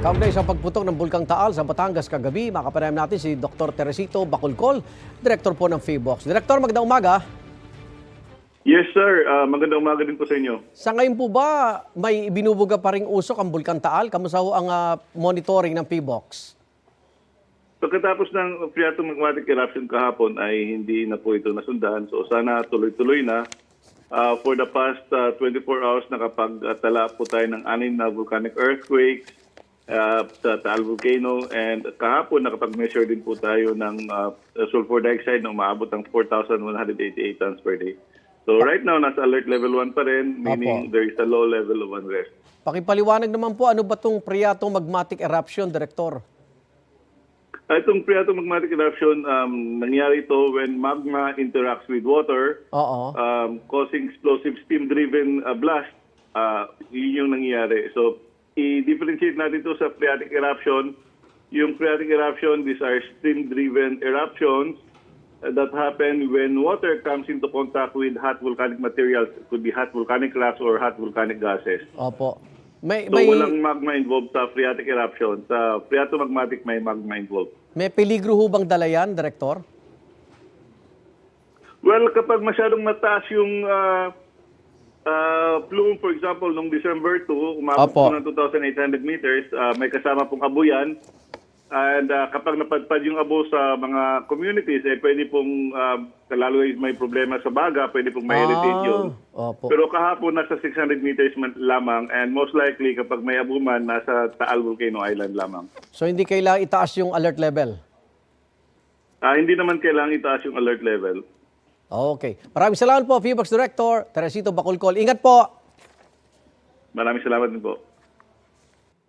Kaugnay sa pagputok ng Bulkang Taal sa Batangas kagabi, makapanayam natin si Dr. Teresito Bacolcol, Direktor po ng PHIVOLCS. Direktor, magandang umaga. Yes, sir. Magandang umaga din po sa inyo. Sa ngayon po ba may binubuga pa ring usok ang Bulkang Taal? Kamusta ho ang monitoring ng PHIVOLCS? Pagkatapos ng phreatomagmatic eruption kahapon ay hindi na po ito nasundahan. So sana tuloy-tuloy na. For the past 24 hours nakapagtala po tayo ng 6 na volcanic earthquakes sa Taal Volcano, and kahapon nakapag-measure din po tayo ng sulfur dioxide na umaabot ng 4,188 tons per day. So right now nasa alert level 1 pa rin, meaning there is a low level of unrest. Pakipaliwanag naman po, ano ba itong phreatomagmatic eruption, Direktor? Itong phreatomagmatic eruption, nangyari ito when magma interacts with water, causing explosive steam-driven blast. Yun yung nangyayari. So, i-differentiate natin ito sa phreatic eruption. Yung phreatic eruption, these are steam-driven eruptions that happen when water comes into contact with hot volcanic materials. It could be hot volcanic rocks or hot volcanic gases. Opo. So, walang magma involved sa phreatic eruption. Sa phreatomagmatic, may magma involved. May peligro ho bang dala yan, Direktor? Well, kapag masyadong mataas yung plume, for example, noong December 2, umabot po ng 2,800 meters, may kasama pong abo yan. And kapag napadpad yung abo sa mga communities, pwede pong, lalo may problema sa baga, pwede pong ma-irritate yun. Opo. Pero kahapon, nasa 600 meters lamang, and most likely, kapag may abo man, nasa Taal Volcano Island lamang. So hindi kailangan itaas yung alert level? Hindi naman kailangan itaas yung alert level. Okay. Maraming salamat po, PHIVOLCS Director Teresito Bacolcol. Ingat po! Maraming salamat din po.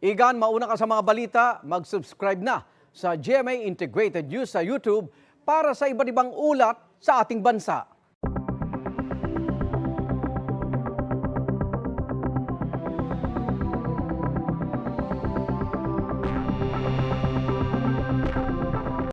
Igan, mauna ka sa mga balita, mag-subscribe na sa GMA Integrated News sa YouTube para sa iba't ibang ulat sa ating bansa.